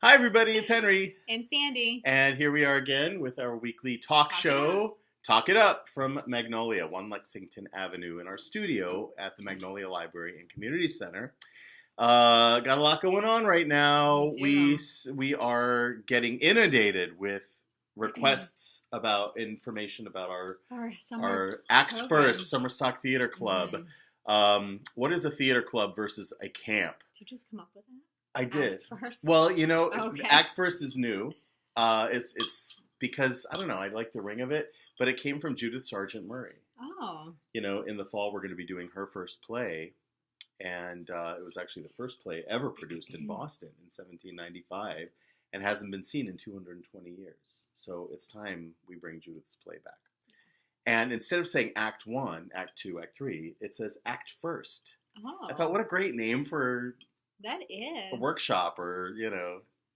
Hi, everybody. It's Henry. And Sandy. And here we are again with our weekly talk show, Talk It Up from Magnolia, 1 Lexington Avenue, in our studio at the Magnolia Library and Community Center. Got a lot going on right now. We are getting inundated with requests about information about our Act First Summer Stock Theater Club. What is a theater club versus a camp? Did you just come up with that? I did. Act First? Well, Okay. Act First is new. It's because, I don't know, I like the ring of it, but it came from Judith Sargent Murray. Oh. In the fall, we're going to be doing her first play, and it was actually the first play ever produced in Boston in 1795, and hasn't been seen in 220 years. So it's time we bring Judith's play back. And instead of saying Act 1, Act 2, Act 3, it says Act First. Oh. I thought, what a great name for that is a workshop, or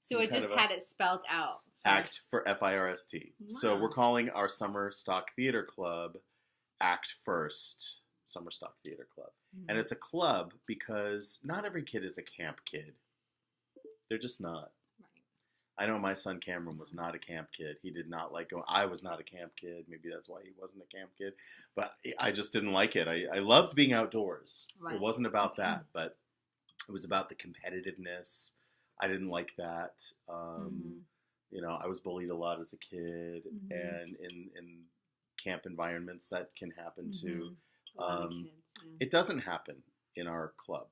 So it just had it spelled out. Act for FIRST. Wow. So we're calling our Summer Stock Theater Club Act First Summer Stock Theater Club. And it's a club because not every kid is a camp kid. They're just not. Right. I know my son Cameron was not a camp kid. He did not like going. I was not a camp kid. Maybe that's why he wasn't a camp kid. But I just didn't like it. I loved being outdoors. Right. It wasn't about that, but it was about the competitiveness. I didn't like that. I was bullied a lot as a kid, and in camp environments that can happen too. A lot of kids, yeah. It doesn't happen in our club.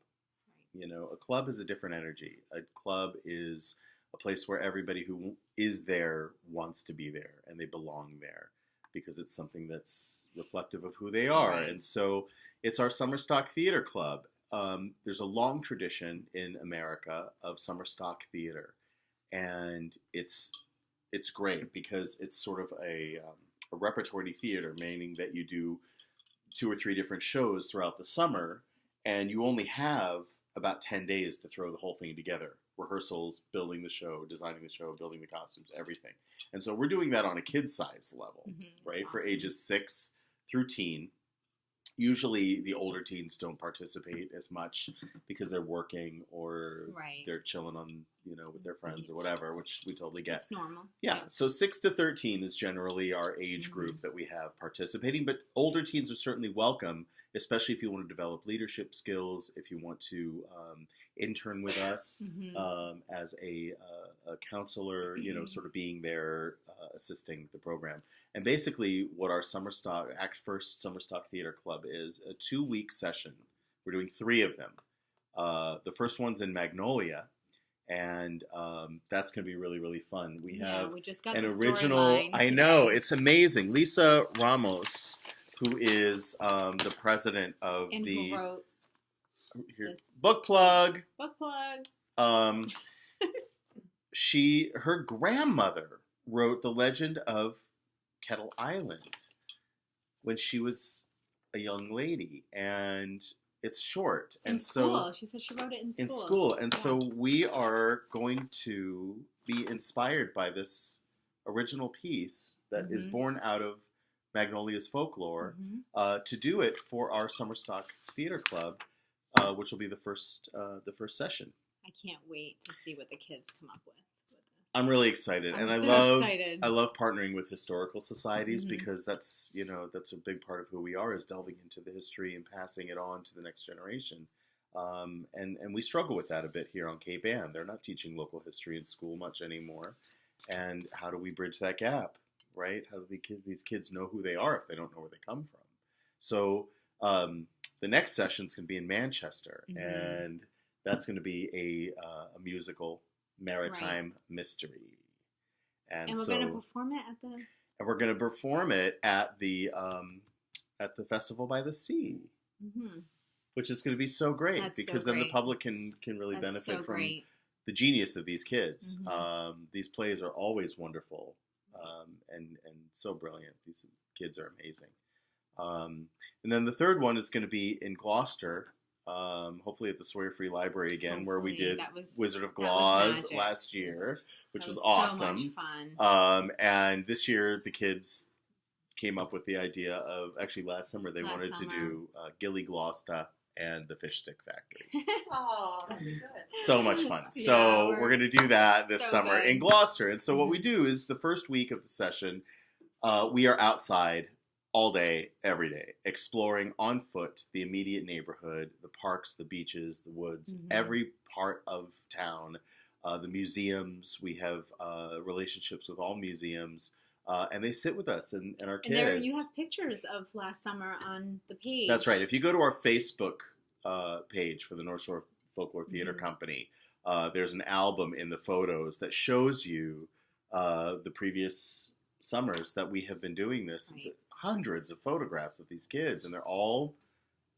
Right. A club is a different energy. A club is a place where everybody who is there wants to be there, and they belong there because it's something that's reflective of who they are. Right. And so it's our Summer Stock Theater Club. There's a long tradition in America of summer stock theater, and it's great because it's sort of a repertory theater, meaning that you do 2 or 3 different shows throughout the summer, and you only have about 10 days to throw the whole thing together. Rehearsals, building the show, designing the show, building the costumes, everything. And so we're doing that on a kid's size level, right? Awesome. For ages 6 through teen. Usually the older teens don't participate as much because they're working or they're chilling on, with their friends or whatever, which we totally get. It's normal. Yeah. So 6 to 13 is generally our age group that we have participating, but older teens are certainly welcome, especially if you want to develop leadership skills, if you want to intern with us as a counselor, sort of being there, assisting the program. And basically what our Act First Summer Stock Theater Club is a 2-week session. We're doing 3 of them. The first one's in Magnolia, and that's going to be really, really fun. We just got an the original, I know, it's amazing. Lisa Ramos, who is the president of and the... who wrote this book plug. Book plug. Her grandmother wrote The Legend of Kettle Island when she was a young lady, and it's short. In school. She said she wrote it in school. In school. And so we are going to be inspired by this original piece that is born out of Magnolia's folklore to do it for our Summer Stock Theater Club, which will be the first session. I can't wait to see what the kids come up with. I'm really excited, I'm and so excited. I love partnering with historical societies because that's a big part of who we are, is delving into the history and passing it on to the next generation. And we struggle with that a bit here on Cape Ann. They're not teaching local history in school much anymore, and how do we bridge that gap, right? How do these kids know who they are if they don't know where they come from? So the next session is going to be in Manchester, and that's going to be a musical maritime mystery, and we're going to perform it at the. And we're going to perform it at the Festival by the Sea, which is going to be so great. That's because then the public can really benefit from the genius of these kids. These plays are always wonderful, and so brilliant. These kids are amazing. And then the third one is going to be in Gloucester. Hopefully at the Sawyer Free Library again, where we did Wizard of Gloss last year, which was awesome. So much fun. And this year the kids came up with the idea of, actually last summer they wanted to do Gilly Gloucester and the Fish Stick Factory. Oh, that'd be good. So much fun. Yeah, So we're going to do that this so summer good. in Gloucester. And so what we do is the first week of the session, we are outside all day, every day, exploring on foot the immediate neighborhood, the parks, the beaches, the woods, every part of town, the museums. We have relationships with all museums. And they sit with us and our kids. And there you have pictures of last summer on the page. That's right. If you go to our Facebook page for the North Shore Folklore Theater Company, there's an album in the photos that shows you the previous summers that we have been doing this. Right. Hundreds of photographs of these kids, and they're all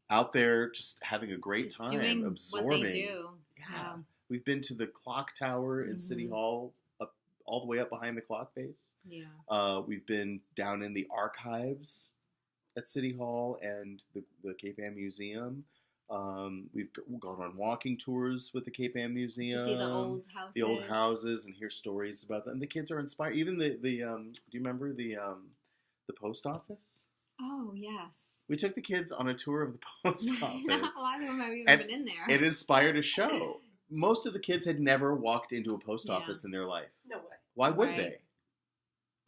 out there just having a great Just time, doing absorbing. what they do. Yeah. We've been to the clock tower in City Hall, all the way up behind the clock face. Yeah. We've been down in the archives at City Hall and the Cape Ann Museum. We've gone on walking tours with the Cape Ann Museum. To see the old houses. The old houses and hear stories about them. The kids are inspired. Even do you remember the post office? Oh, yes. We took the kids on a tour of the post office. No, I don't know if I've even And been in there. It inspired a show. Most of the kids had never walked into a post Yeah. office in their life. No way. Why would Right. they?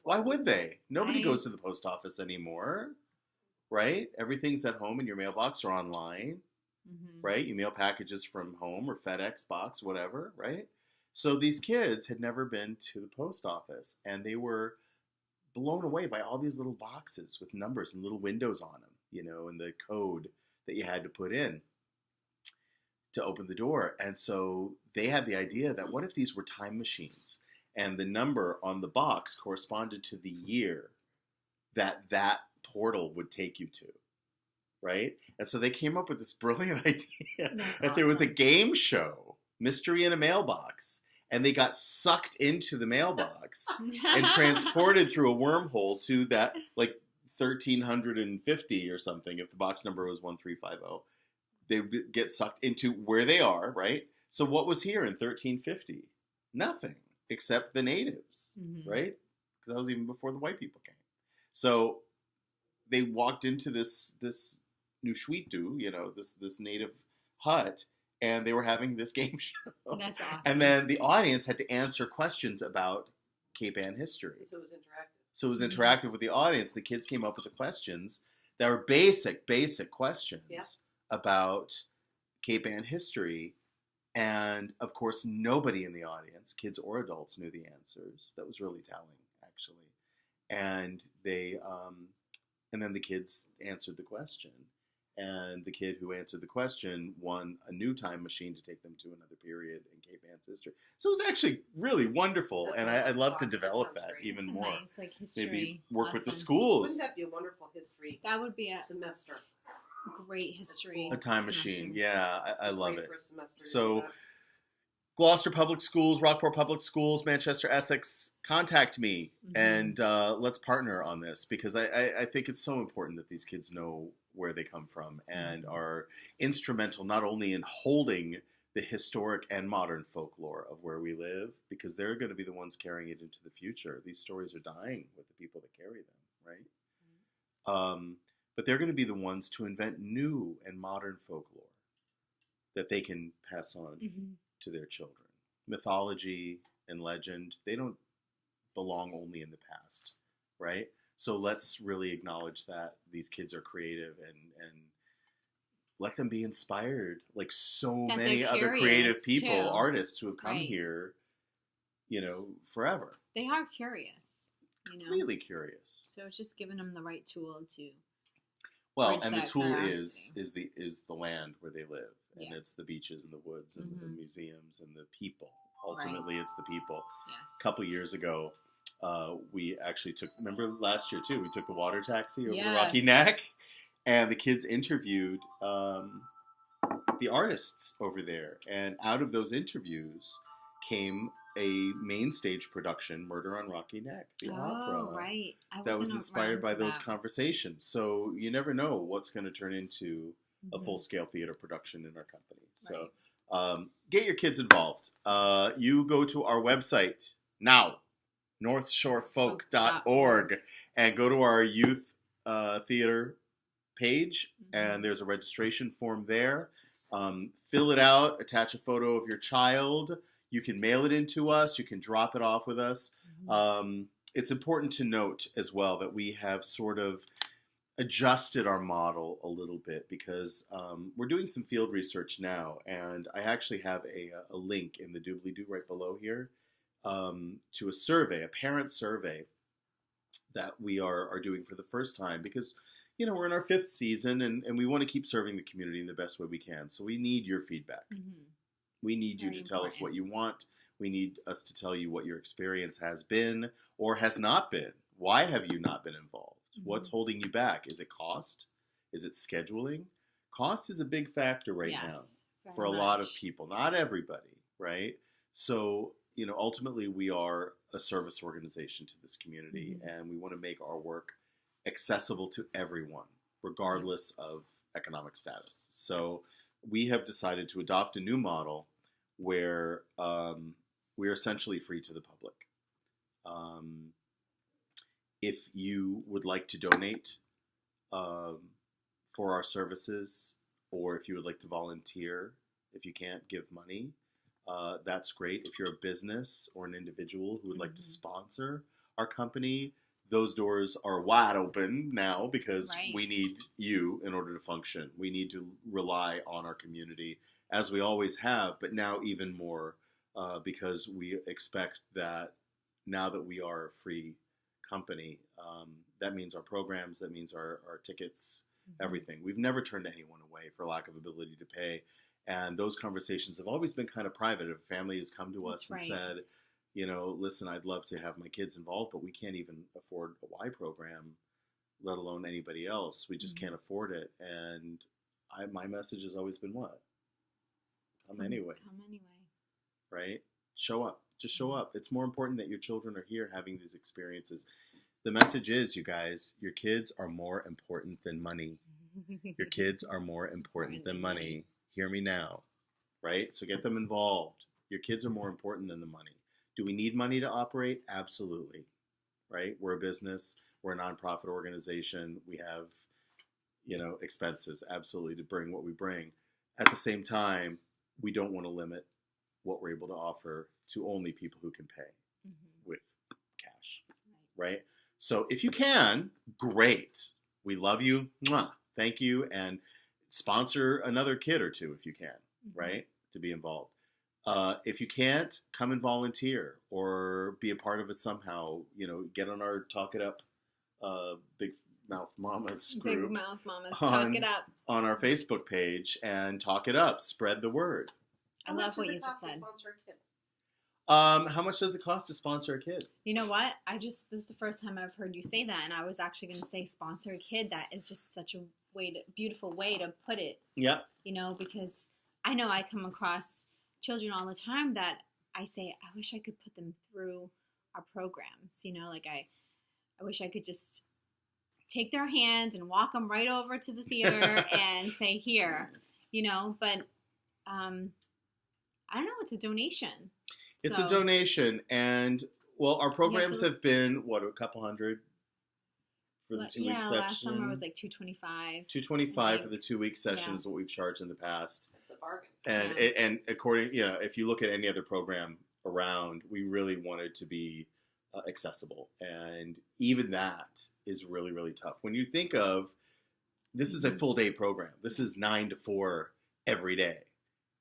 Why would they? Nobody Right. goes to the post office anymore, right? Everything's at home in your mailbox or online, right? You mail packages from home or FedEx box, whatever, right? So these kids had never been to the post office, and they were blown away by all these little boxes with numbers and little windows on them, and the code that you had to put in to open the door. And so they had the idea that what if these were time machines and the number on the box corresponded to the year that portal would take you to, right? And so they came up with this brilliant idea that there was a game show, Mystery in a Mailbox, and they got sucked into the mailbox and transported through a wormhole to that, 1350 or something, if the box number was 1350. They would get sucked into where they are, right? So what was here in 1350? Nothing, except the natives, right? Because that was even before the white people came. So they walked into this Nushuitu, this native hut, and they were having this game show. That's awesome. And then the audience had to answer questions about Cape Ann history. So it was interactive. So it was interactive with the audience. The kids came up with the questions that were basic questions about Cape Ann history. And, of course, nobody in the audience, kids or adults, knew the answers. That was really telling, actually. And and then the kids answered the question. And the kid who answered the question won a new time machine to take them to another period in Cape Ann's history. So it was actually really wonderful, That's and a lot I'd of love to fun. develop That sounds that great. even It's a more. nice, history Maybe work with the lesson. schools. Wouldn't that be a wonderful history That would be a semester? great history. A time machine. Yeah, I love Great it. for a semester to So, do that. Gloucester Public Schools, Rockport Public Schools, Manchester, Essex, contact me and let's partner on this, because I think it's so important that these kids know where they come from and are instrumental not only in holding the historic and modern folklore of where we live, because they're going to be the ones carrying it into the future. These stories are dying with the people that carry them, right? But they're going to be the ones to invent new and modern folklore that they can pass on to their children. Mythology and legend, they don't belong only in the past, right? So let's really acknowledge that these kids are creative and let them be inspired, like so That many they're other curious, creative people, too. artists who have come Right. here, forever. They are curious, Completely curious. So it's just giving them the right tool to. Well, bridge and the that tool curiosity. is the land where they live, and Yeah. it's the beaches and the woods and the museums and the people. Right. Ultimately, it's the people. Yes. A couple years ago, we actually remember last year too, we took the water taxi over the Yes. Rocky Neck, and the kids interviewed the artists over there. And out of those interviews came a main stage production, Murder on Rocky Neck, the opera. Right. That was inspired by those conversations. So you never know what's going to turn into a full-scale theater production in our company. So get your kids involved. You go to our website now, northshorefolk.org, and go to our youth theater page, Mhm. and there's a registration form there. Fill it out, attach a photo of your child. You can mail it in to us. You can drop it off with us. It's important to note as well that we have sort of adjusted our model a little bit because we're doing some field research now, and I actually have a link in the doobly-doo right below here to a survey, a parent survey that we are doing for the first time because, you know, we're in our 5th season and we want to keep serving the community in the best way we can. So we need your feedback. Mhm. We need you Very to tell us what important. you want. We need us to tell you what your experience has been or has not been. Why have you not been involved? What's holding you back? Is it cost? Is it scheduling? Cost is a big factor right now Yes, very for a lot of much. people, not everybody, right? So, you know, ultimately we are a service organization to this community Mhm. and we want to make our work accessible to everyone, regardless of economic status. So we have decided to adopt a new model where we're essentially free to the public. If you would like to donate for our services, or if you would like to volunteer, if you can't give money, that's great. If you're a business or an individual who would like to Mhm. sponsor our company, those doors are wide open now because Right. we need you in order to function. We need to rely on our community as we always have, but now even more because we expect that now that we are a free company, that means our programs, that means our tickets, Mhm. everything. We've never turned anyone away for lack of ability to pay. And those conversations have always been kind of private. If a family has come to us That's and right. said, you know, listen, I'd love to have my kids involved, but we can't even afford a Y program, let alone anybody else. We just Mhm. can't afford it. And my message has always been what? Come anyway, Come anyway. right? Show up. Just show Mhm. up. It's more important that your children are here having these experiences. The message is, you guys, your kids are more important than money. Your kids are more important than money. Hear me now, right? So get them involved. Your kids are more important than the money. Do we need money to operate? Absolutely, right? We're a business. We're a nonprofit organization. We have, you know, expenses, absolutely, to bring what we bring. At the same time, we don't want to limit what we're able to offer to only people who can pay Mhm. with cash, Right. right? So if you can, great. We love you. Mwah. Thank you. And sponsor another kid or two if you can, Mhm. right? To be involved. If you can't, come and volunteer or be a part of it somehow. You know, get on our Talk It Up Big Mouth Mamas Big group mouth mamas, on- talk it up. on our Facebook page and talk it up. Spread the word. I How much love what does it you just cost to said. sponsor a kid? How much does it cost to sponsor a kid? You know what? This is the first time I've heard you say that, and I was actually going to say sponsor a kid. That is just such a beautiful way to put it. Yep. You know, because I know I come across children all the time that I say, I wish I could put them through our programs. You know, like I wish I could just take their hands and walk them right over to the theater and say, here, you know, but I don't know, it's a donation. It's So, a donation, and well, our programs to- have been what, a couple hundred for the 2 week yeah, session. last summer was like $225. $225 I for the 2 week session Yeah. is what we've charged in the past. It's a bargain. And Yeah. and according, you know, if you look at any other program around, we really wanted to be accessible, and even that is really, really tough. When you think of, this is a Mhm. full day program. This is 9 to 4 every day,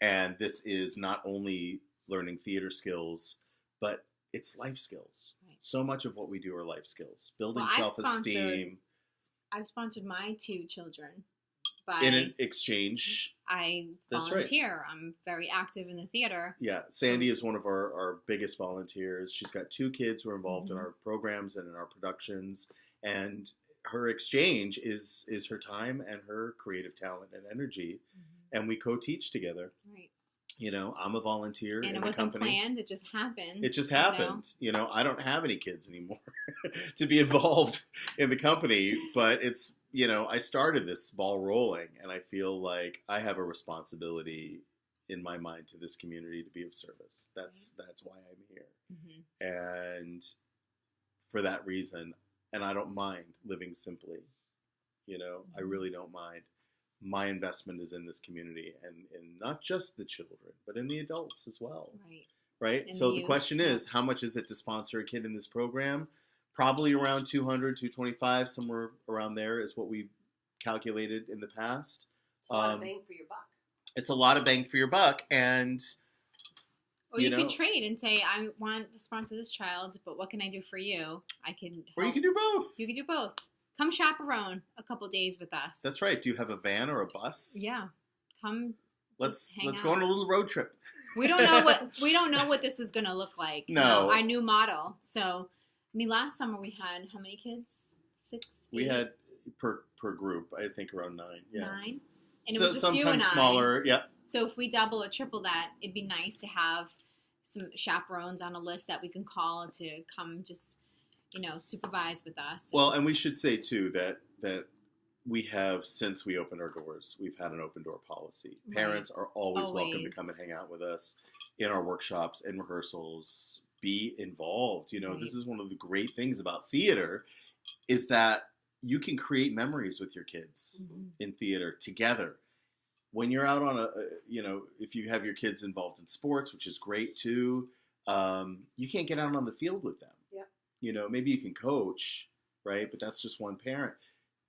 and this is not only learning theater skills, but it's life skills. Right. So much of what we do are life skills, building Well, I've self-esteem. I've sponsored my 2 children by In an exchange. I That's right. volunteer. I'm very active in the theater. Yeah, Sandy is one of our biggest volunteers. She's got 2 kids who are involved in Mhm. our programs and in our productions, and her exchange is her time and her creative talent and energy, and we co-teach together. Right. You know, I'm a volunteer And in it the wasn't company. planned, it just happened. It just you know? happened. You know, I don't have any kids anymore to be involved in the company, but it's, you know, I started this ball rolling, and I feel like I have a responsibility in my mind to this community to be of service. That's why I'm here. Mhm. And for that reason, and I don't mind living simply. You know, I really don't mind. My investment is in this community, and not just the children, but in the adults as well. Right. Right? And So the the youth, question yeah. is, how much is it to sponsor a kid in this program? Probably around 200, 225, somewhere around there is what we calculated in the past. It's a lot of bang for your buck. It's a lot of bang for your buck, and Or you could trade and say, I want to sponsor this child, but what can I do for you? I can help. or you can do both. You could do both. Come chaperone a couple days with us. That's right. Do you have a van or a bus? Yeah. Come. Let's hang go out. on a little road trip. We don't know what this is going to look like. No. Our new model. So, I mean, last summer we had how many kids? 6, 8, We had per group, I think around 9. Yeah. 9. And it So was just you and sometimes I. smaller. Yeah. So if we double or triple that, it'd be nice to have some chaperones on a list that we can call to come just, supervise with us. Well, and we should say too that we have, since we opened our doors, we've had an open door policy. Right. Parents are always welcome to Always. come and hang out with us in our workshops and rehearsals. Be involved. Right. This is one of the great things about theater is that you can create memories with your kids Mhm. in theater together. When you're out on if you have your kids involved in sports, which is great too, you can't get out on the field with them. Yeah. Maybe you can coach, right? But that's just one parent.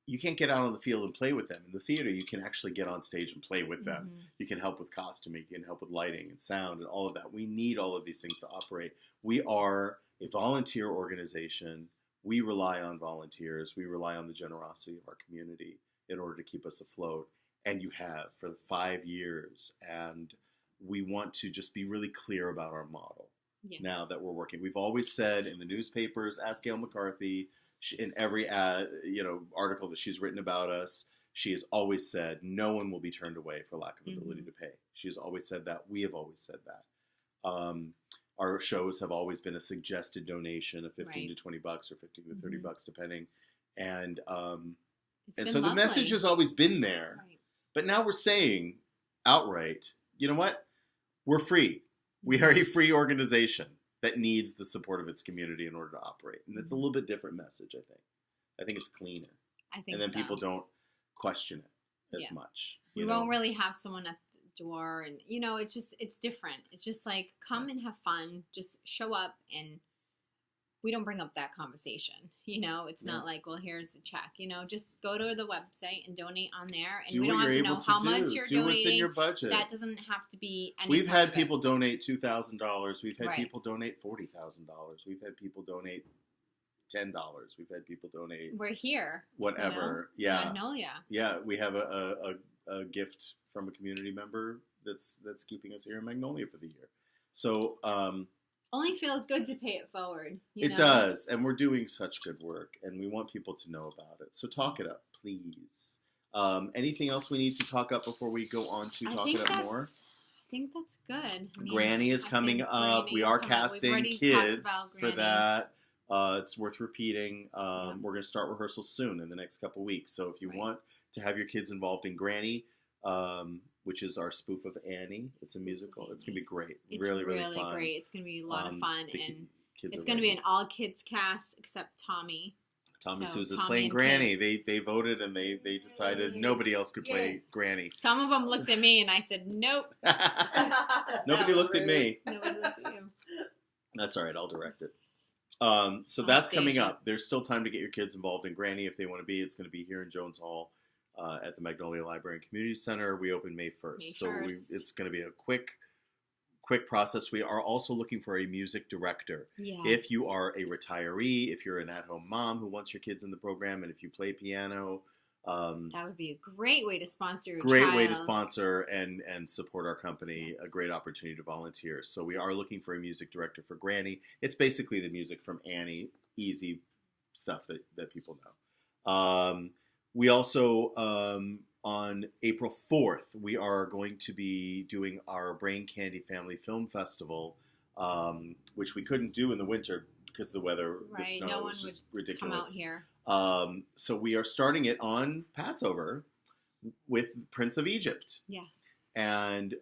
You can't get out on the field and play with them. In the theater, you can actually get on stage and play with them. Mhm. You can help with costuming, you can help with lighting and sound and all of that. We need all of these things to operate. We are a volunteer organization. We rely on volunteers. We rely on the generosity of our community in order to keep us afloat. And you have for 5 years. And we want to just be really clear about our model Yes. now that we're working. We've always said in the newspapers, ask Gail McCarthy, in every article that she's written about us, she has always said no one will be turned away for lack of ability Mhm. to pay. She has always said that. We have always said that. Our shows have always been a suggested donation of $15 to $20 or $15 to $30 depending. And It's and been so the lovely. message has always been there. Right. But now we're saying outright, you know what? We're free. We are a free organization that needs the support of its community in order to operate. And it's a little bit different message, I think. I think it's cleaner. I think And then so. people don't question it as Yeah. much. We won't really have someone at the door, and it's different. It's just like come and have fun, just show up, and we don't bring up that conversation. It's not like, well, here's the check. Just go to the website and donate on there, and do we what don't have you're to know able to how do. much you're do donating. what's in your budget. That doesn't have to be any We've part had of it. people donate $2,000. We've had Right. people donate $40,000. We've had people donate $10. We've had people donate We're here. whatever. Yeah. Magnolia. Yeah, we have a gift from a community member that's keeping us here in Magnolia for the year. So Only feels good to pay it forward. it does, and we're doing such good work, and we want people to know about it. So talk it up, please. Anything else we need to talk up before we go on to talk it up more? I think that's good. I mean, Granny is I coming think up. Granny We is are coming up. We've casting already talked kids about for Granny. that. It's worth repeating. We're going to start rehearsals soon in the next couple weeks. So if you Right. want to have your kids involved in Granny, which is our spoof of Annie, it's a musical. It's going to be great. It's really, really fun. great. It's going to be a lot of fun, the and kids it's are going to be ready. an all kids cast except Tommy. Tommy so Sousa's Tommy playing and Granny. kids. They voted and they decided nobody else could play Granny. Some of them looked at me, and I said, "Nope." Nobody looked at me. Nobody looked at you. That's all right. I'll direct it. So I'll that's stage coming it. up. There's still time to get your kids involved in Granny if they want to be. It's going to be here in Jones Hall at the Magnolia Library and Community Center. We open May 1st. May So 1st. it's going to be a quick process. We are also looking for a music director. Yes. If you are a retiree, if you're an at-home mom who wants your kids in the program, and if you play piano, that would be a great way to sponsor your great way to child. sponsor and support our company. A great opportunity to volunteer. So we are looking for a music director for Granny. It's basically the music from Annie, easy stuff that people know. We also on April 4th we are going to be doing our Brain Candy Family Film Festival, which we couldn't do in the winter because of the weather. The Right, snow no one was just Come out ridiculous. here. So we are starting it on Passover with Prince of Egypt. Yes. And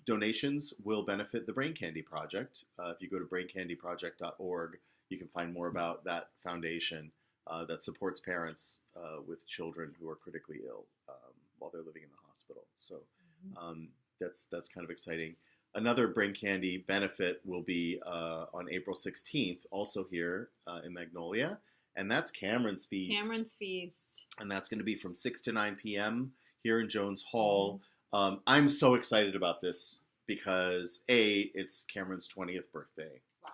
donations will benefit the Brain Candy Project. If you go to braincandyproject.org, you can find more about that foundation. that supports parents with children who are critically ill while they're living in the hospital. So that's kind of exciting. Another Brain Candy benefit will be on April 16th, also here in Magnolia, and that's Cameron's Feast. Cameron's Feast. And that's going to be from 6 to 9 p.m. here in Jones Hall. I'm so excited about this because, A, it's Cameron's 20th birthday. Wow.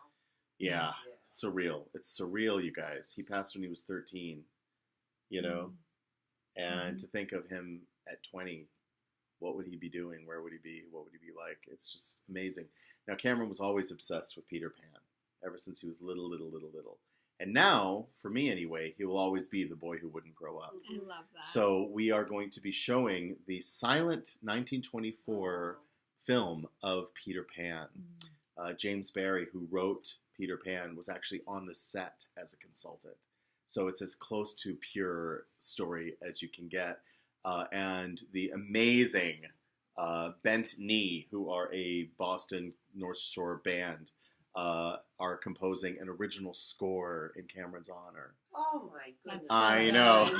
Yeah, surreal. It's surreal, you guys. He passed when he was 13, you know? And to think of him at 20, what would he be doing? Where would he be? What would he be like? It's just amazing. Now, Cameron was always obsessed with Peter Pan ever since he was little. And now, for me anyway, he will always be the boy who wouldn't grow up. I love that. So we are going to be showing the silent 1924 film of Peter Pan. James Barrie, who wrote Peter Pan, was actually on the set as a consultant. So it's as close to pure story as you can get. And the amazing Bent Knee, who are a Boston North Shore band, are composing an original score in Cameron's honor. Oh my goodness! I know.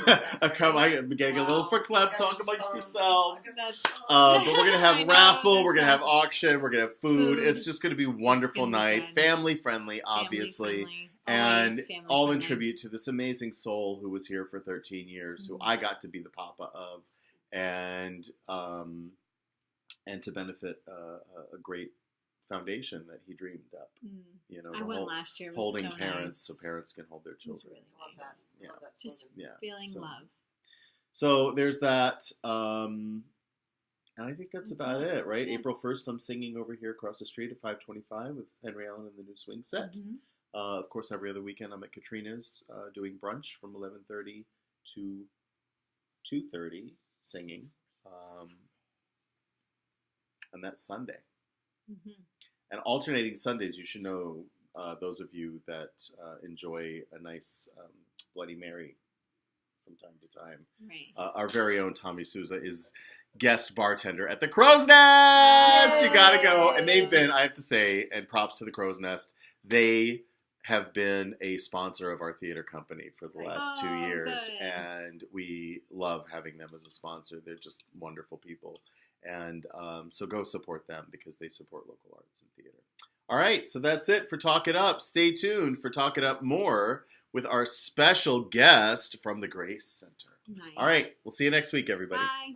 I'm getting a little for clap. Talk amongst yourselves. But we're gonna have raffle. We're gonna have auction. We're gonna have food. It's just gonna be a wonderful night. Family friendly, obviously. And all in tribute to this amazing soul who was here for 13 years, who I got to be the papa of, and to benefit a great foundation that he dreamed up. You know, I went last year. It was holding so parents nice. So parents can hold their children. Really Love that. Yeah. Love that. Just Yeah. feeling So- love. So there's that. And I think that's about it. it, right? Yeah. April 1st, I'm singing over here across the street at 525 with Henry Allen and the New Swing Set. Of course, every other weekend I'm at Katrina's doing brunch from 11:30 to 2:30, singing. And that's Sunday. And alternating Sundays, you should know, those of you that enjoy a nice Bloody Mary from time to time. Right. Our very own Tommy Souza is guest bartender at the Crow's Nest. You gotta go. And they've been, I have to say, and props to the Crow's Nest, they have been a sponsor of our theater company for the last 2 years. Good. And we love having them as a sponsor. They're just wonderful people. And so go support them because they support local arts and theater. All right, so that's it for Talk It Up. Stay tuned for Talk It Up more with our special guest from the Grace Center. Nice. All right, we'll see you next week, everybody. Bye.